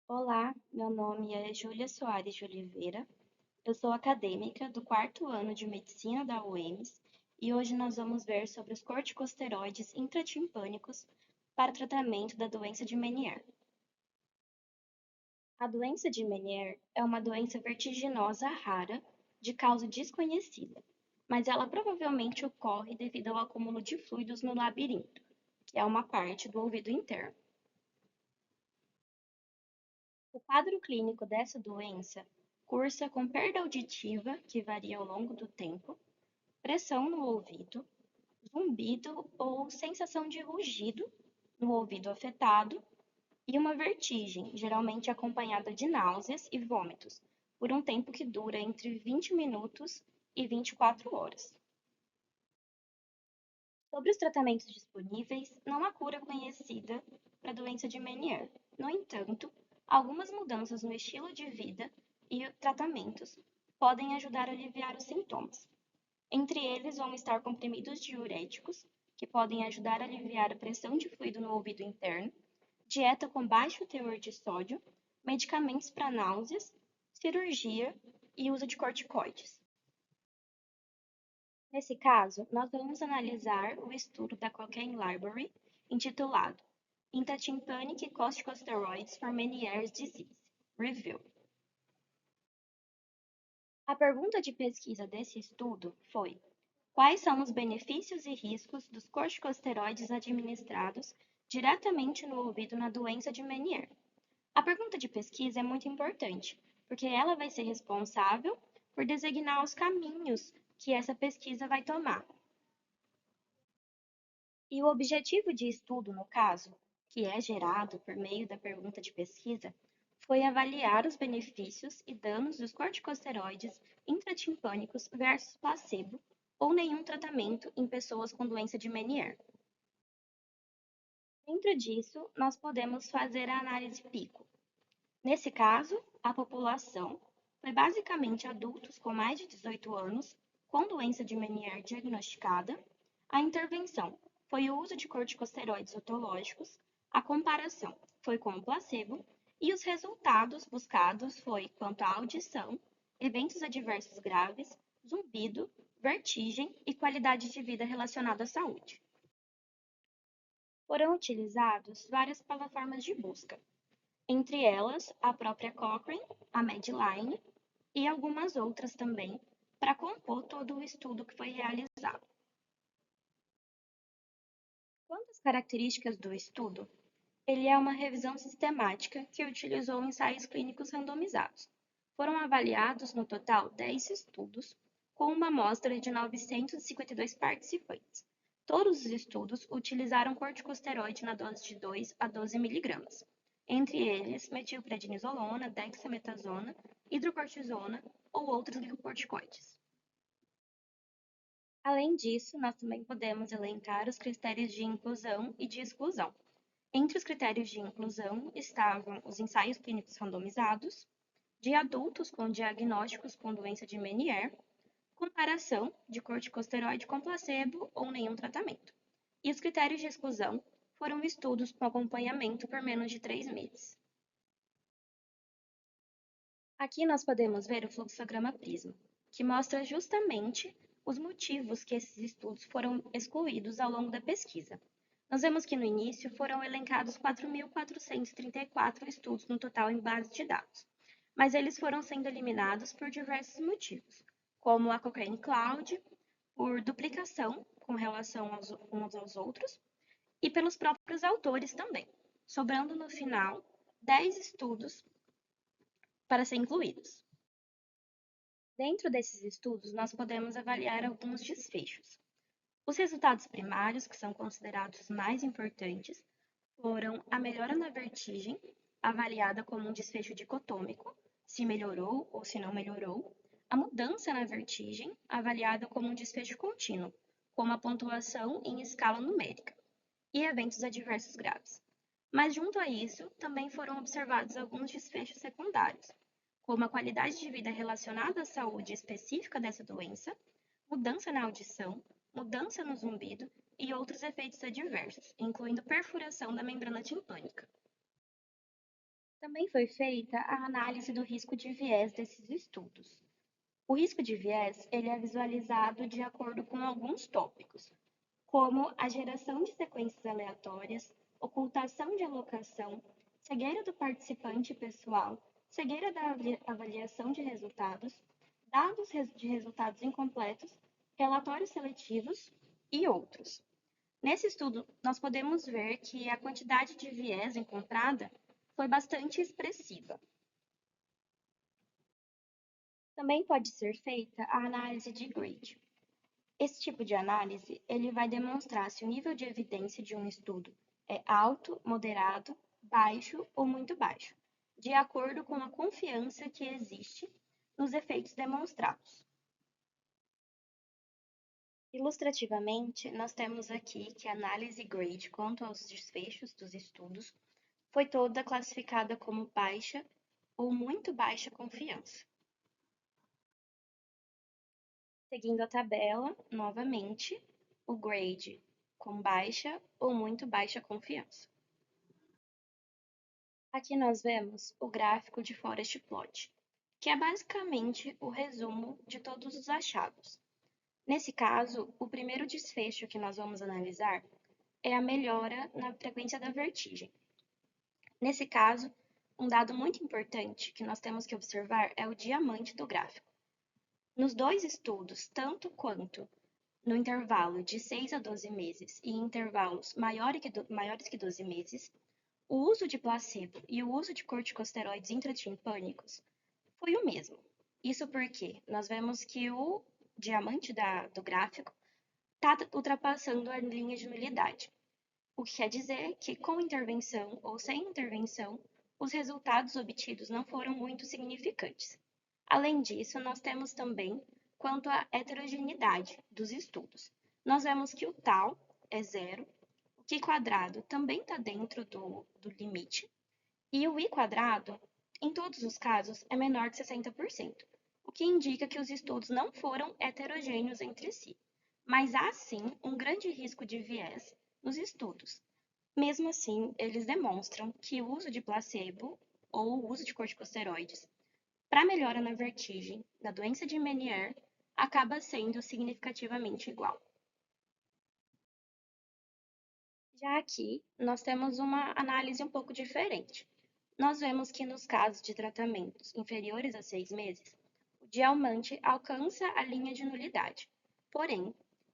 Olá, meu nome é Júlia Soares de Oliveira. Eu sou acadêmica do quarto ano de medicina da UEMS e hoje nós vamos ver sobre os corticosteroides intratimpânicos para o tratamento da doença de Meniere. A doença de Meniere é uma doença vertiginosa rara de causa desconhecida, mas ela provavelmente ocorre devido ao acúmulo de fluidos no labirinto, que é uma parte do ouvido interno. O quadro clínico dessa doença cursa com perda auditiva, que varia ao longo do tempo, pressão no ouvido, zumbido ou sensação de rugido no ouvido afetado e uma vertigem, geralmente acompanhada de náuseas e vômitos, por um tempo que dura entre 20 minutos e 24 horas. Sobre os tratamentos disponíveis, não há cura conhecida para a doença de Meniere. No entanto, algumas mudanças no estilo de vida e tratamentos podem ajudar a aliviar os sintomas. Entre eles vão estar comprimidos diuréticos, que podem ajudar a aliviar a pressão de fluido no ouvido interno, dieta com baixo teor de sódio, medicamentos para náuseas, cirurgia e uso de corticoides. Nesse caso, nós vamos analisar o estudo da Cochrane Library, intitulado Intratympanic Corticosteroids for Meniere's Disease Review. A pergunta de pesquisa desse estudo foi: quais são os benefícios e riscos dos corticosteroides administrados diretamente no ouvido na doença de Meniere? A pergunta de pesquisa é muito importante, porque ela vai ser responsável por designar os caminhos que essa pesquisa vai tomar. E o objetivo de estudo, no caso, que é gerado por meio da pergunta de pesquisa, foi avaliar os benefícios e danos dos corticosteroides intratimpânicos versus placebo ou nenhum tratamento em pessoas com doença de Meniere. Dentro disso, nós podemos fazer a análise PICO. Nesse caso, a população foi basicamente adultos com mais de 18 anos com doença de Meniere diagnosticada. A intervenção foi o uso de corticosteroides otológicos, a comparação foi com o placebo e os resultados buscados foi quanto à audição, eventos adversos graves, zumbido, vertigem e qualidade de vida relacionada à saúde. Foram utilizados várias plataformas de busca, entre elas a própria Cochrane, a Medline e algumas outras também, para compor todo o estudo que foi realizado. Quanto às características do estudo, ele é uma revisão sistemática que utilizou ensaios clínicos randomizados. Foram avaliados no total 10 estudos, com uma amostra de 952 participantes. Todos os estudos utilizaram corticosteroide na dose de 2 a 12 mg, entre eles metilprednisolona, dexametasona, hidrocortisona ou outros glicocorticoides. Além disso, nós também podemos elencar os critérios de inclusão e de exclusão. Entre os critérios de inclusão estavam os ensaios clínicos randomizados, de adultos com diagnósticos com doença de Meniere, comparação de corticosteroide com placebo ou nenhum tratamento. E os critérios de exclusão foram estudos com acompanhamento por menos de 3 meses. Aqui nós podemos ver o fluxograma PRISMA, que mostra justamente os motivos que esses estudos foram excluídos ao longo da pesquisa. Nós vemos que no início foram elencados 4.434 estudos no total em base de dados, mas eles foram sendo eliminados por diversos motivos, como a Cochrane Cloud, por duplicação com relação uns aos outros, e pelos próprios autores também, sobrando no final 10 estudos para ser incluídos. Dentro desses estudos, nós podemos avaliar alguns desfechos. Os resultados primários, que são considerados os mais importantes, foram a melhora na vertigem, avaliada como um desfecho dicotômico, se melhorou ou se não melhorou, a mudança na vertigem, avaliada como um desfecho contínuo, com uma pontuação em escala numérica, e eventos adversos graves. Mas, junto a isso, também foram observados alguns desfechos secundários, como a qualidade de vida relacionada à saúde específica dessa doença, mudança na audição, mudança no zumbido e outros efeitos adversos, incluindo perfuração da membrana timpânica. Também foi feita a análise do risco de viés desses estudos. O risco de viés, ele é visualizado de acordo com alguns tópicos, como a geração de sequências aleatórias, ocultação de alocação, cegueira do participante pessoal, cegueira da avaliação de resultados, dados de resultados incompletos, relatórios seletivos e outros. Nesse estudo, nós podemos ver que a quantidade de viés encontrada foi bastante expressiva. Também pode ser feita a análise de grade. Esse tipo de análise, ele vai demonstrar se o nível de evidência de um estudo é alto, moderado, baixo ou muito baixo, de acordo com a confiança que existe nos efeitos demonstrados. Ilustrativamente, nós temos aqui que a análise grade quanto aos desfechos dos estudos foi toda classificada como baixa ou muito baixa confiança. Seguindo a tabela, novamente, o grade com baixa ou muito baixa confiança. Aqui nós vemos o gráfico de Forest Plot, que é basicamente o resumo de todos os achados. Nesse caso, o primeiro desfecho que nós vamos analisar é a melhora na frequência da vertigem. Nesse caso, um dado muito importante que nós temos que observar é o diamante do gráfico. Nos dois estudos, tanto quanto no intervalo de 6 a 12 meses e em intervalos maiores que 12 meses, o uso de placebo e o uso de corticosteroides intratimpânicos foi o mesmo. Isso porque nós vemos que o diamante do gráfico está ultrapassando a linha de nulidade, o que quer dizer que com intervenção ou sem intervenção, os resultados obtidos não foram muito significantes. Além disso, nós temos também quanto à heterogeneidade dos estudos. Nós vemos que o tal é zero, o Q quadrado também está dentro do limite, e o I quadrado, em todos os casos, é menor de 60%, o que indica que os estudos não foram heterogêneos entre si, mas há sim um grande risco de viés nos estudos. Mesmo assim, eles demonstram que o uso de placebo ou o uso de corticosteroides para melhora na vertigem da doença de Meniere acaba sendo significativamente igual. Já aqui, nós temos uma análise um pouco diferente. Nós vemos que nos casos de tratamentos inferiores a 6 meses, o diamante alcança a linha de nulidade. Porém,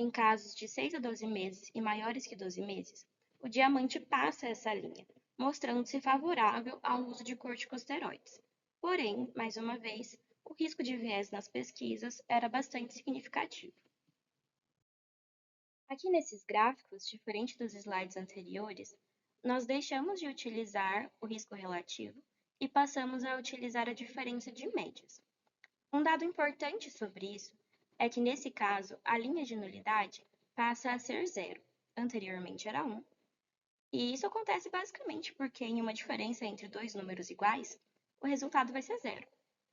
em casos de 6 a 12 meses e maiores que 12 meses, o diamante passa essa linha, mostrando-se favorável ao uso de corticosteroides. Porém, mais uma vez, o risco de viés nas pesquisas era bastante significativo. Aqui nesses gráficos, diferente dos slides anteriores, nós deixamos de utilizar o risco relativo e passamos a utilizar a diferença de médias. Um dado importante sobre isso é que, nesse caso, a linha de nulidade passa a ser zero, anteriormente era 1, e isso acontece basicamente porque em uma diferença entre dois números iguais, o resultado vai ser zero,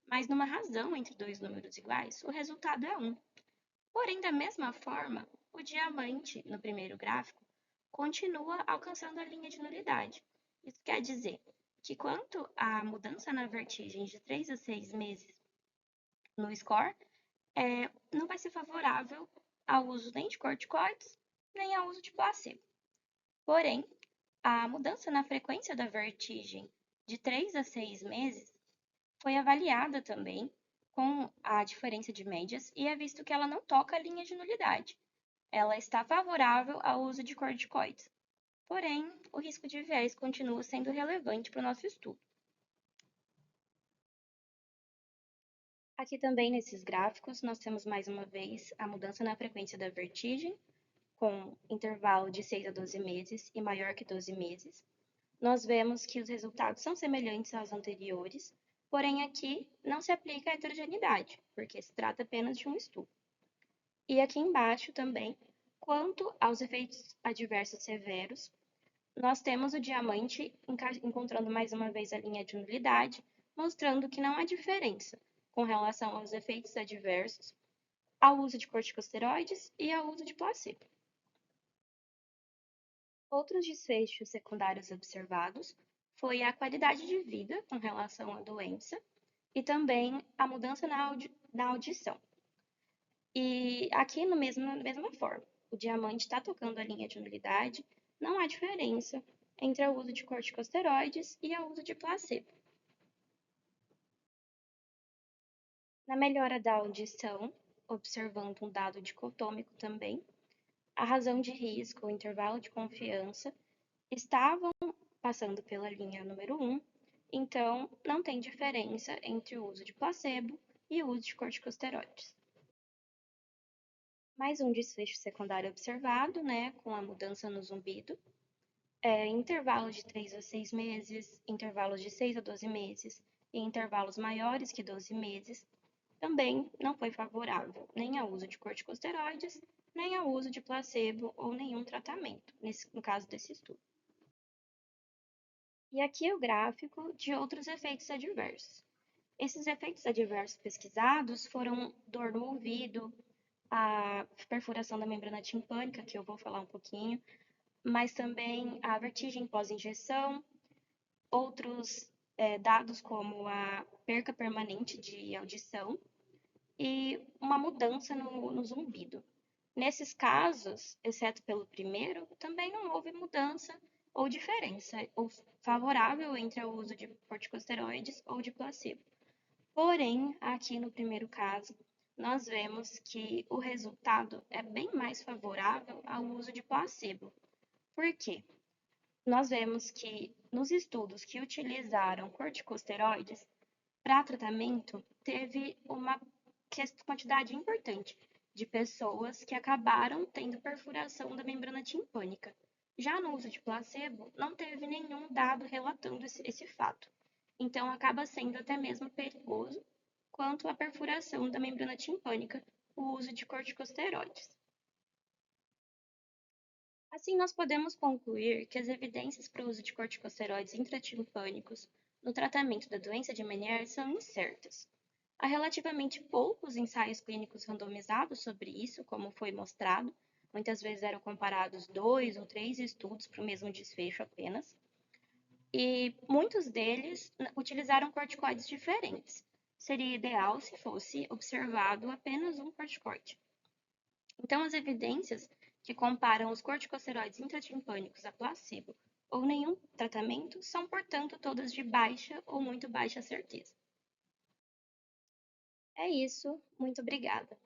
mas numa razão entre dois números iguais, o resultado é 1. Porém, da mesma forma, o diamante, no primeiro gráfico, continua alcançando a linha de nulidade. Isso quer dizer que quanto à mudança na vertigem de 3 a 6 meses no score, não vai ser favorável ao uso nem de corticoides, nem ao uso de placebo. Porém, a mudança na frequência da vertigem de 3 a 6 meses foi avaliada também com a diferença de médias e é visto que ela não toca a linha de nulidade. Ela está favorável ao uso de corticoides. Porém, o risco de viés continua sendo relevante para o nosso estudo. Aqui também nesses gráficos, nós temos mais uma vez a mudança na frequência da vertigem, com intervalo de 6 a 12 meses e maior que 12 meses. Nós vemos que os resultados são semelhantes aos anteriores, porém aqui não se aplica a heterogeneidade, porque se trata apenas de um estudo. E aqui embaixo também, quanto aos efeitos adversos severos, nós temos o diamante encontrando mais uma vez a linha de nulidade, mostrando que não há diferença com relação aos efeitos adversos ao uso de corticosteroides e ao uso de placebo. Outros desfechos secundários observados foi a qualidade de vida com relação à doença e também a mudança na audição. E aqui na mesma forma, o diamante está tocando a linha de nulidade, não há diferença entre o uso de corticosteroides e o uso de placebo. Na melhora da audição, observando um dado dicotômico também, a razão de risco, o intervalo de confiança, estavam passando pela linha número 1, então não tem diferença entre o uso de placebo e o uso de corticosteroides. Mais um desfecho secundário observado, né, com a mudança no zumbido, intervalos de 3 a 6 meses, intervalos de 6 a 12 meses e intervalos maiores que 12 meses, também não foi favorável nem ao uso de corticosteroides, nem ao uso de placebo ou nenhum tratamento, no caso desse estudo. E aqui é o gráfico de outros efeitos adversos. Esses efeitos adversos pesquisados foram dor no ouvido, a perfuração da membrana timpânica, que eu vou falar um pouquinho, mas também a vertigem pós-injeção, outros dados como a perca permanente de audição e uma mudança no zumbido. Nesses casos, exceto pelo primeiro, também não houve mudança ou diferença ou favorável entre o uso de corticosteroides ou de placebo. Porém, aqui no primeiro caso, nós vemos que o resultado é bem mais favorável ao uso de placebo. Por quê? Nós vemos que nos estudos que utilizaram corticosteroides para tratamento, teve uma quantidade importante de pessoas que acabaram tendo perfuração da membrana timpânica. Já no uso de placebo, não teve nenhum dado relatando esse fato. Então, acaba sendo até mesmo perigoso quanto à perfuração da membrana timpânica o uso de corticosteroides. Assim, nós podemos concluir que as evidências para o uso de corticosteroides intratimpânicos no tratamento da doença de Meniere são incertas. Há relativamente poucos ensaios clínicos randomizados sobre isso, como foi mostrado. Muitas vezes eram comparados 2 ou 3 estudos para o mesmo desfecho apenas. E muitos deles utilizaram corticoides diferentes. Seria ideal se fosse observado apenas um corticoide. Então, as evidências que comparam os corticosteroides intratimpânicos a placebo ou nenhum tratamento são, portanto, todas de baixa ou muito baixa certeza. É isso, muito obrigada.